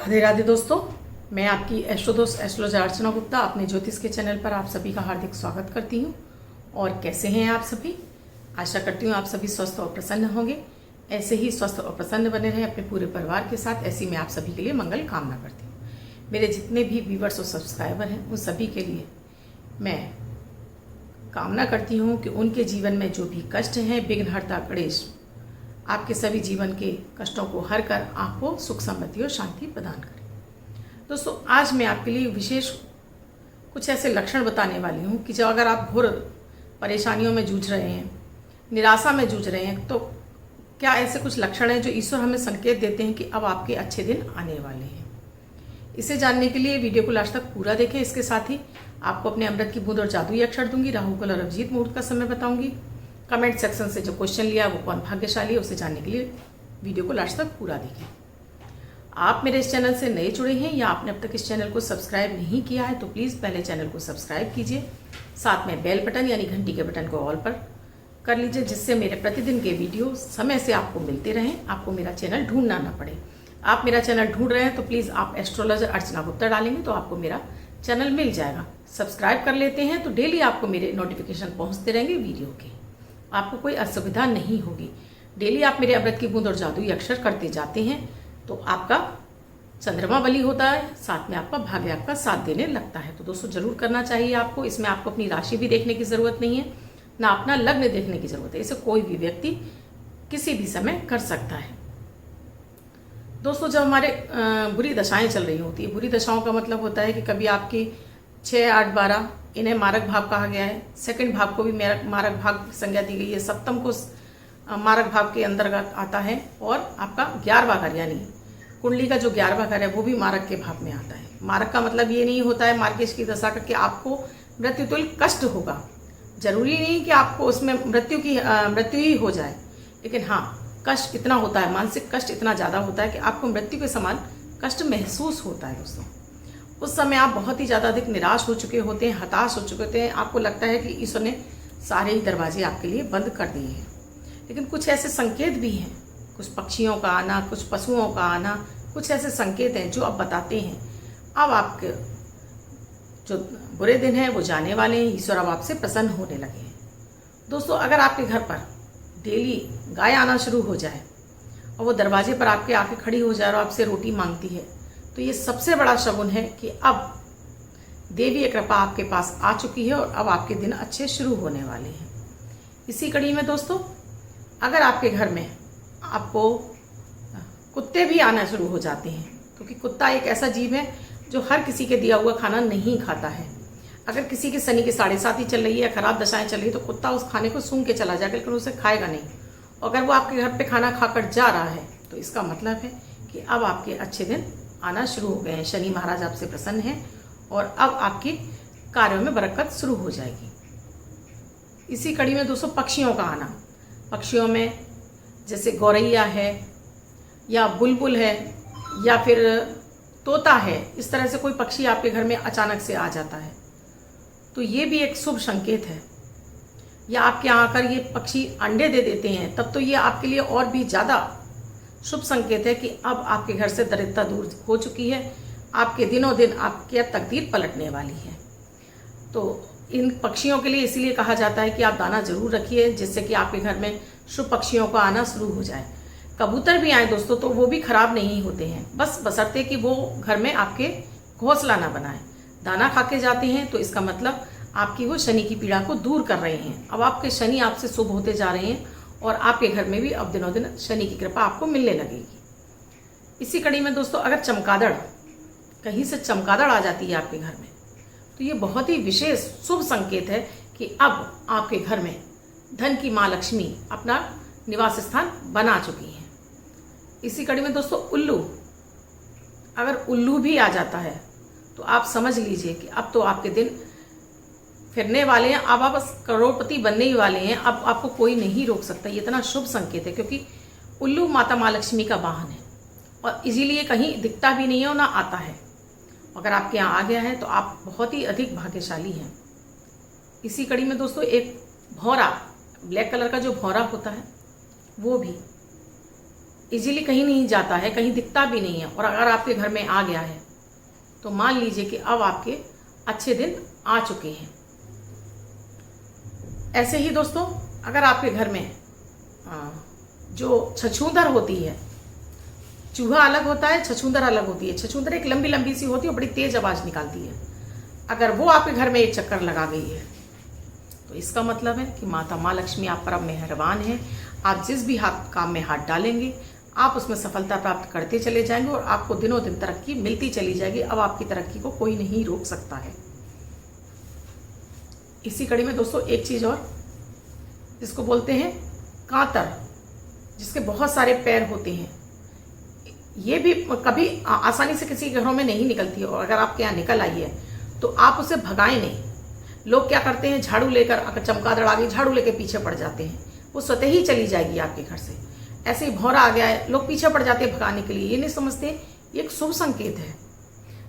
राधे राधे दोस्तों, मैं आपकी एस्ट्रो दोस्त एस्ट्रोलॉजर अर्चना गुप्ता अपने ज्योतिष के चैनल पर आप सभी का हार्दिक स्वागत करती हूँ। और कैसे हैं आप सभी? आशा करती हूँ आप सभी स्वस्थ और प्रसन्न होंगे। ऐसे ही स्वस्थ और प्रसन्न बने रहें अपने पूरे परिवार के साथ, ऐसी मैं आप सभी के लिए मंगल कामना करती हूँ। मेरे जितने भी व्यूवर्स और सब्सक्राइबर हैं उन सभी के लिए मैं कामना करती हूँ कि उनके जीवन में जो भी कष्ट हैं, विघ्नहर्ता गणेश आपके सभी जीवन के कष्टों को हर कर आपको सुख समृद्धि और शांति प्रदान करें। दोस्तों, आज मैं आपके लिए विशेष कुछ ऐसे लक्षण बताने वाली हूँ कि जब अगर आप घोर परेशानियों में जूझ रहे हैं, निराशा में जूझ रहे हैं, तो क्या ऐसे कुछ लक्षण हैं जो ईश्वर हमें संकेत देते हैं कि अब आपके अच्छे दिन आने वाले हैं। इसे जानने के लिए वीडियो को लास्ट तक पूरा देखें। इसके साथ ही आपको अपने अमृत की बूंद और जादुई अक्षर दूंगी, राहु काल और अभिजीत मुहूर्त का समय बताऊंगी। कमेंट सेक्शन से जो क्वेश्चन लिया वो कौन भाग्यशाली है, उसे जानने के लिए वीडियो को लास्ट तक पूरा देखें। आप मेरे इस चैनल से नए जुड़े हैं या आपने अब तक इस चैनल को सब्सक्राइब नहीं किया है तो प्लीज़ पहले चैनल को सब्सक्राइब कीजिए, साथ में बेल बटन यानी घंटी के बटन को ऑल पर कर लीजिए, जिससे मेरे प्रतिदिन के वीडियो समय से आपको मिलते रहें, आपको मेरा चैनल ढूंढना ना पड़े। आप मेरा चैनल ढूंढ रहे हैं तो प्लीज़ आप एस्ट्रोलॉजर अर्चना गुप्ता डालेंगे तो आपको मेरा चैनल मिल जाएगा। सब्सक्राइब कर लेते हैं तो डेली आपको मेरे नोटिफिकेशन पहुंचते रहेंगे वीडियो के, आपको कोई असुविधा नहीं होगी। डेली आप मेरे अमृत की बूंद और जादुई अक्षर करते जाते हैं तो आपका चंद्रमा बली होता है, साथ में आपका भाग्य आपका साथ देने लगता है। तो दोस्तों, जरूर करना चाहिए आपको। इसमें आपको अपनी राशि भी देखने की ज़रूरत नहीं है, ना अपना लग्न देखने की ज़रूरत है। इसे कोई भी व्यक्ति किसी भी समय कर सकता है। दोस्तों, जब हमारे बुरी दशाएं चल रही होती है, बुरी दशाओं का मतलब होता है कि कभी आपकी 6, 8, 12 इन्हें मारक भाव कहा गया है। सेकंड भाव को भी मारक भाव संज्ञा दी गई है। सप्तम को मारक भाव के अंतर्गत आता है और आपका 11वां घर यानी कुंडली का जो 11वां घर है वो भी मारक के भाव में आता है। मारक का मतलब ये नहीं होता है मार्केश की दशा का कि आपको मृत्यु तुल्य कष्ट होगा। जरूरी नहीं कि आपको उसमें मृत्यु ही हो जाए, लेकिन हाँ, कष्ट इतना होता है, मानसिक कष्ट इतना ज़्यादा होता है कि आपको मृत्यु के समान कष्ट महसूस होता है। दोस्तों, उस समय आप बहुत ही ज़्यादा अधिक निराश हो चुके होते हैं, हताश हो चुके होते हैं। आपको लगता है कि ईश्वर ने सारे ही दरवाजे आपके लिए बंद कर दिए हैं। लेकिन कुछ ऐसे संकेत भी हैं, कुछ पक्षियों का आना, कुछ पशुओं का आना, कुछ ऐसे संकेत हैं जो अब बताते हैं अब आपके जो बुरे दिन हैं वो जाने वाले हैं। ईश्वर अब आपसे प्रसन्न होने लगे हैं। दोस्तों, अगर आपके घर पर डेली गाय आना शुरू हो जाए और वो दरवाजे पर आपके आके खड़ी हो जाए और आपसे रोटी मांगती है, तो ये सबसे बड़ा शगुन है कि अब देवी कृपा आपके पास आ चुकी है और अब आपके दिन अच्छे शुरू होने वाले हैं। इसी कड़ी में दोस्तों, अगर आपके घर में आपको कुत्ते भी आना शुरू हो जाते हैं, क्योंकि कुत्ता एक ऐसा जीव है जो हर किसी के दिया हुआ खाना नहीं खाता है। अगर किसी के शनि की 7.5 चल रही है, खराब दशाएं चल रही है, तो कुत्ता उस खाने को सूंघ के चला जाएगा, लेकिन उसे खाएगा नहीं। अगर वो आपके घर पे खाना खाकर जा रहा है तो इसका मतलब है कि अब आपके अच्छे दिन आना शुरू हो गए हैं। शनि महाराज आपसे प्रसन्न हैं और अब आपके कार्यों में बरकत शुरू हो जाएगी। इसी कड़ी में दोस्तों, पक्षियों का आना, पक्षियों में जैसे गौरैया है या बुलबुल है या फिर तोता है, इस तरह से कोई पक्षी आपके घर में अचानक से आ जाता है तो ये भी एक शुभ संकेत है। या आपके यहाँ आकर ये पक्षी अंडे दे देते हैं, तब तो ये आपके लिए और भी ज़्यादा शुभ संकेत है कि अब आपके घर से दरिद्रता दूर हो चुकी है, आपके दिनों दिन आपकी तकदीर पलटने वाली है। तो इन पक्षियों के लिए इसीलिए कहा जाता है कि आप दाना जरूर रखिए, जिससे कि आपके घर में शुभ पक्षियों का आना शुरू हो जाए। कबूतर भी आए दोस्तों तो वो भी खराब नहीं होते हैं, बस बशर्ते कि वो घर में आपके घोंसला ना बनाए। दाना खा के जाते हैं तो इसका मतलब आपकी वो शनि की पीड़ा को दूर कर रहे हैं। अब आपके शनि आपसे शुभ होते जा रहे हैं और आपके घर में भी अब दिनों दिन शनि की कृपा आपको मिलने लगेगी। इसी कड़ी में दोस्तों, अगर चमगादड़ कहीं से चमगादड़ आ जाती है आपके घर में, तो ये बहुत ही विशेष शुभ संकेत है कि अब आपके घर में धन की माँ लक्ष्मी अपना निवास स्थान बना चुकी है। इसी कड़ी में दोस्तों, उल्लू, अगर उल्लू भी आ जाता है तो आप समझ लीजिए कि अब तो आपके दिन फिरने वाले हैं, अब आप बस करोड़पति बनने ही वाले हैं। अब आपको कोई नहीं रोक सकता। ये इतना शुभ संकेत है क्योंकि उल्लू माता माँ लक्ष्मी का वाहन है और इजीलिए कहीं दिखता भी नहीं है और ना आता है। अगर आपके यहाँ आ गया है तो आप बहुत ही अधिक भाग्यशाली हैं। इसी कड़ी में दोस्तों, एक भौरा, ब्लैक कलर का जो भौरा होता है वो भी इजीली कहीं नहीं जाता है, कहीं दिखता भी नहीं है, और अगर आपके घर में आ गया है तो मान लीजिए कि अब आपके अच्छे दिन आ चुके हैं। ऐसे ही दोस्तों, अगर आपके घर में जो छछूंदर होती है, चूहा अलग होता है, छछूंदर अलग होती है। छछूंदर एक लंबी लंबी सी होती है, बड़ी तेज आवाज निकालती है। अगर वो आपके घर में एक चक्कर लगा गई है तो इसका मतलब है कि माता माँ लक्ष्मी आप पर अब मेहरबान है। आप जिस भी काम में हाथ डालेंगे आप उसमें सफलता प्राप्त करते चले जाएंगे और आपको दिनों दिन तरक्की मिलती चली जाएगी। अब आपकी तरक्की को कोई नहीं रोक सकता है। इसी कड़ी में दोस्तों एक चीज और, जिसको बोलते हैं कांतर, जिसके बहुत सारे पैर होते हैं, ये भी कभी आसानी से किसी घरों में नहीं निकलती है, और अगर आपके यहाँ निकल आई है तो आप उसे भगाएं नहीं। लोग क्या करते हैं, झाड़ू लेकर, अगर चमगादड़ आ गई झाड़ू लेकर पीछे पड़ जाते हैं, वो स्वतः ही चली जाएगी आपके घर से। ऐसे ही भौरा आ गया है, लोग पीछे पड़ जाते हैं भगाने के लिए, ये नहीं समझते ये एक शुभ संकेत है।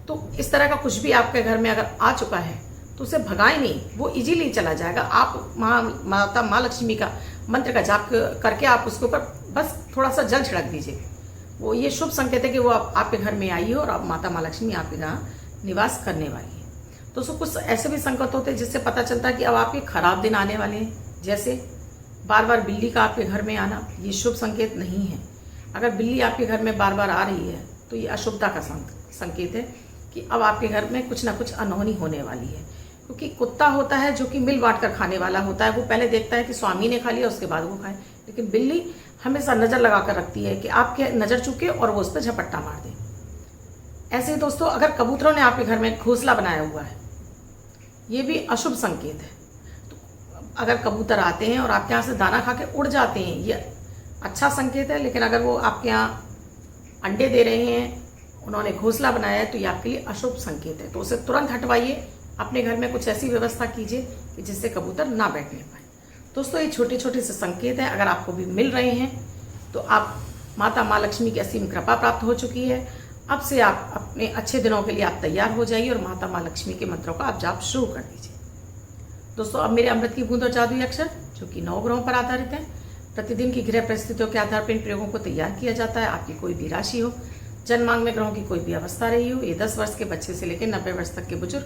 तो इस तरह का कुछ भी आपके घर में अगर आ चुका है तो उसे भगाएं नहीं, वो इजीली चला जाएगा। आप माता माँ लक्ष्मी का मंत्र का जाप करके आप उसके ऊपर बस थोड़ा सा जल छिड़क दीजिए, वो ये शुभ संकेत है कि वो आपके घर में आई है और अब माता माँ लक्ष्मी आपके यहाँ निवास करने वाली है। दोस्तों कुछ ऐसे भी संकेत होते हैं जिससे पता चलता है कि अब आपके खराब दिन आने वाले हैं। जैसे बार बार बिल्ली का आपके घर में आना, ये शुभ संकेत नहीं है। अगर बिल्ली आपके घर में बार बार आ रही है तो ये अशुभता का संकेत है कि अब आपके घर में कुछ ना कुछ अनहोनी होने वाली है। क्योंकि कुत्ता होता है जो कि मिल बांट कर खाने वाला होता है, वो पहले देखता है कि स्वामी ने खा लिया उसके बाद वो खाए, लेकिन बिल्ली हमेशा नज़र लगा कर रखती है कि आपके नज़र चुके और वो उस पर झपट्टा मार दे। ऐसे ही दोस्तों, अगर कबूतरों ने आपके घर में घोंसला बनाया हुआ है, ये भी अशुभ संकेत है। तो अगर कबूतर आते हैं और आपके यहाँ से दाना खा के उड़ जाते हैं, ये अच्छा संकेत है। लेकिन अगर वो आपके यहाँ अंडे दे रहे हैं, उन्होंने घोंसला बनाया है, तो ये आपके लिए अशुभ संकेत है। तो उसे तुरंत हटवाइए, अपने घर में कुछ ऐसी व्यवस्था कीजिए कि जिससे कबूतर ना बैठने पाए। दोस्तों ये छोटे छोटे से संकेत हैं, अगर आपको भी मिल रहे हैं तो आप माता माँ लक्ष्मी की असीम कृपा प्राप्त हो चुकी है। अब से आप अपने अच्छे दिनों के लिए आप तैयार हो जाइए और माता माँ लक्ष्मी के मंत्रों का आप जाप शुरू कर दीजिए। दोस्तों अब मेरे अमृत की बूंद और जादुई अक्षर, जो कि 9 ग्रहों पर आधारित है, प्रतिदिन की गृह परिस्थितियों के आधार पर इन प्रयोगों को तैयार किया जाता है। आपकी कोई भी राशि हो, जन्मांग में ग्रहों की कोई भी अवस्था रही हो, ये 10 वर्ष के बच्चे से लेकर 90 वर्ष तक के बुजुर्ग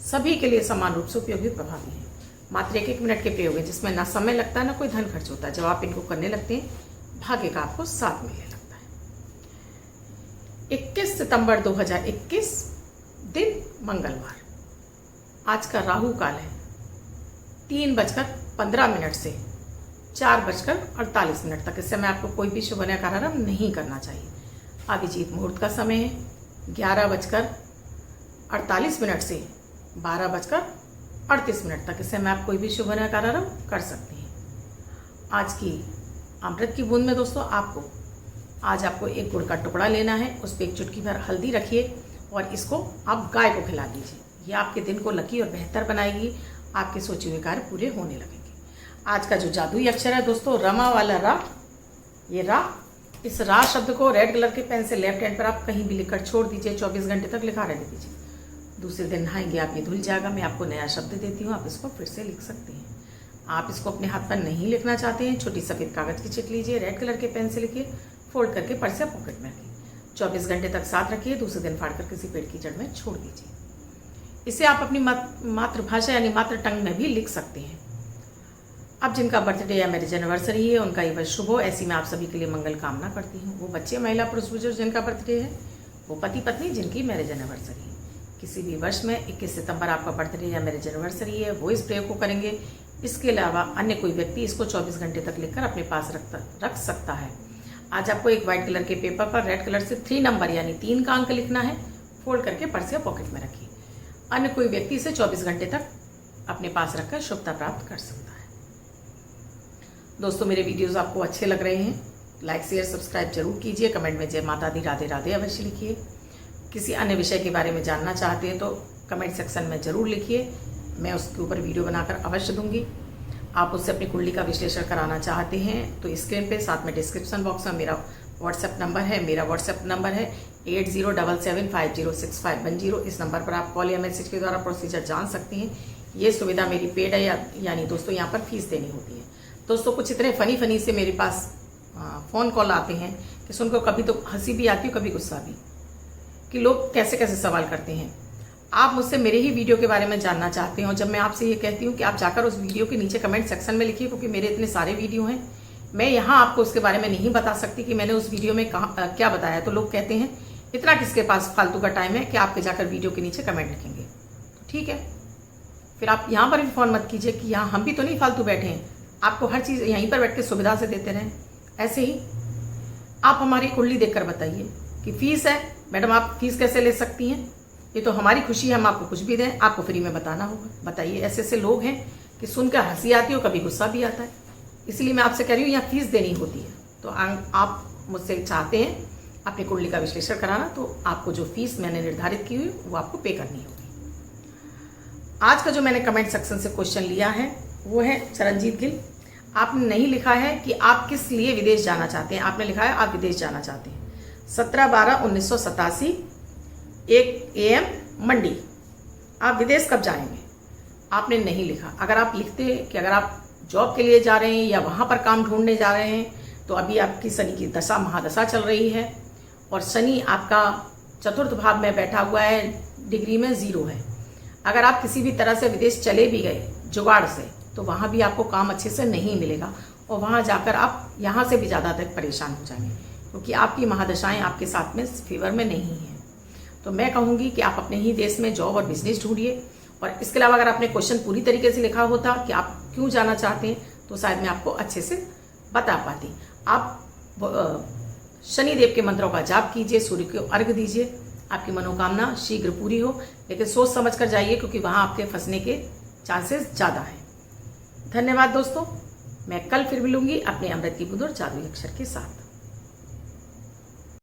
सभी के लिए समान रूप से उपयोगी प्रभावी है। मात्र 1-1 मिनट के प्रयोग है, जिसमें ना समय लगता है ना कोई धन खर्च होता है। जब आप इनको करने लगते हैं भाग्य का आपको साथ मिलने लगता है। 21 सितंबर 2021 दिन मंगलवार। आज का राहु काल है 3:15 से 4:48 तक। इस समय आपको कोई भी शुभ कार्य नहीं करना चाहिए। अभिजीत मुहूर्त का समय है 11:48 से 12:38 तक। इस समय आप कोई भी शुभ कार्य कर सकते हैं। आज की अमृत की बूंद में दोस्तों आज आपको एक गुड़ का टुकड़ा लेना है, उस पर एक चुटकी भर हल्दी रखिए और इसको आप गाय को खिला दीजिए। ये आपके दिन को लकी और बेहतर बनाएगी, आपके सोचे हुए कार्य पूरे होने लगेंगे। आज का जो जादुई अक्षर है दोस्तों, रमा वाला रा, ये रा, इस रा शब्द को रेड कलर के पेन से लेफ्ट हैंड पर आप कहीं भी लिखकर छोड़ दीजिए, 24 घंटे तक लिखा रहने दीजिए। दूसरे दिन नहाएंगे आप ये धुल जाएगा। मैं आपको नया शब्द देती हूँ, आप इसको फिर से लिख सकते हैं। आप इसको अपने हाथ पर नहीं लिखना चाहते हैं, छोटी सफ़ेद कागज़ की चिट लीजिए, रेड कलर के पेन से लिखिए, फोल्ड करके पर्स या पॉकेट में रखिए, 24 घंटे तक साथ रखिए। दूसरे दिन फाड़कर किसी पेड़ की जड़ में छोड़ दीजिए। इसे आप अपनी मातृभाषा यानी मातृ टंग में भी लिख सकते हैं। अब जिनका बर्थडे या मैरिज एनिवर्सरी है उनका ये शुभ हो, ऐसी मैं आप सभी के लिए मंगल कामना करती हूँ। वो बच्चे, महिला, पुरुष, बुजुर्ग जिनका बर्थडे है, वो पति पत्नी जिनकी मैरिज एनिवर्सरी है। किसी भी वर्ष में 21 सितंबर आपका बर्थडे या मैरिज एनिवर्सरी है, वो इस प्रयोग को करेंगे। इसके अलावा अन्य कोई व्यक्ति इसको 24 घंटे तक लिखकर अपने पास रख सकता है। आज आपको एक व्हाइट कलर के पेपर पर रेड कलर से 3 नंबर यानी 3 का अंक लिखना है, फोल्ड करके पर्स या पॉकेट में रखिए। अन्य कोई व्यक्ति इसे 24 घंटे तक अपने पास रखकर शुभता प्राप्त कर सकता है। दोस्तों मेरे वीडियोस आपको अच्छे लग रहे हैं, लाइक शेयर सब्सक्राइब जरूर कीजिए। कमेंट में जय माता दी, राधे राधे अवश्य लिखिए। किसी अन्य विषय के बारे में जानना चाहते हैं तो कमेंट सेक्शन में ज़रूर लिखिए, मैं उसके ऊपर वीडियो बनाकर अवश्य दूंगी। आप उससे अपनी कुंडली का विश्लेषण कराना चाहते हैं तो स्क्रीन पे साथ में डिस्क्रिप्शन बॉक्स में मेरा व्हाट्सएप नंबर है। मेरा व्हाट्सएप नंबर है 8077506510। इस नंबर पर आप कॉल या मैसेज के द्वारा प्रोसीजर जान सकते हैं। ये सुविधा मेरी पेड है, यानी दोस्तों यहाँ पर फीस देनी होती है। दोस्तों कुछ इतने फनी से मेरे पास फ़ोन कॉल आते हैं कि सुनकर कभी तो हंसी भी आती है, कभी गुस्सा भी, कि लोग कैसे कैसे सवाल करते हैं। आप मुझसे मेरे ही वीडियो के बारे में जानना चाहते हो, जब मैं आपसे ये कहती हूँ कि आप जाकर उस वीडियो के नीचे कमेंट सेक्शन में लिखिए, क्योंकि मेरे इतने सारे वीडियो हैं, मैं यहाँ आपको उसके बारे में नहीं बता सकती कि मैंने उस वीडियो में क्या बताया। तो लोग कहते हैं इतना किसके पास फालतू का टाइम है कि आपके जाकर वीडियो के नीचे कमेंट लिखेंगे। तो ठीक है, फिर आप यहाँ पर भी फ़ोन मत कीजिए कि यहाँ हम भी तो नहीं फालतू बैठे हैं, आपको हर चीज़ यहीं पर बैठ के सुविधा से देते रहें। ऐसे ही आप हमारी कुंडली देखकर बताइए कि फ़ीस है मैडम, आप फीस कैसे ले सकती हैं, ये तो हमारी खुशी है, हम आपको कुछ भी दें, आपको फ्री में बताना होगा। बताइए, ऐसे ऐसे लोग हैं कि सुनकर हंसी आती है और कभी गुस्सा भी आता है। इसलिए मैं आपसे कह रही हूँ यहाँ फीस देनी होती है। तो आप मुझसे चाहते हैं अपनी कुंडली का विश्लेषण कराना, तो आपको जो फीस मैंने निर्धारित की हुई वो आपको पे करनी होगी। आज का जो मैंने कमेंट सेक्शन से क्वेश्चन लिया है वो है चरणजीत गिल। आपने नहीं लिखा है कि आप किस लिए विदेश जाना चाहते हैं, आपने लिखा है आप विदेश जाना चाहते हैं। 17/12/1987 1 AM मंडी। आप विदेश कब जाएंगे, आपने नहीं लिखा। अगर आप लिखते कि अगर आप जॉब के लिए जा रहे हैं या वहाँ पर काम ढूंढने जा रहे हैं, तो अभी आपकी शनि की दशा महादशा चल रही है और शनि आपका चतुर्थ भाव में बैठा हुआ है, डिग्री में 0 है। अगर आप किसी भी तरह से विदेश चले भी गए जुगाड़ से, तो वहाँ भी आपको काम अच्छे से नहीं मिलेगा और वहाँ जाकर आप यहाँ से भी ज़्यादा तक परेशान हो जाएंगे, क्योंकि आपकी महादशाएं आपके साथ में फेवर में नहीं हैं। तो मैं कहूँगी कि आप अपने ही देश में जॉब और बिजनेस ढूंढिए। और इसके अलावा अगर आपने क्वेश्चन पूरी तरीके से लिखा होता कि आप क्यों जाना चाहते हैं, तो शायद मैं आपको अच्छे से बता पाती। आप शनिदेव के मंत्रों का जाप कीजिए, सूर्य को अर्घ दीजिए, आपकी मनोकामना शीघ्र पूरी हो। लेकिन सोच समझ कर जाइए, क्योंकि वहाँ आपके फंसने के चांसेस ज़्यादा हैं। धन्यवाद दोस्तों, मैं कल फिर मिलूंगी अपने अमृत की बूंद और जादुई अक्षर के साथ।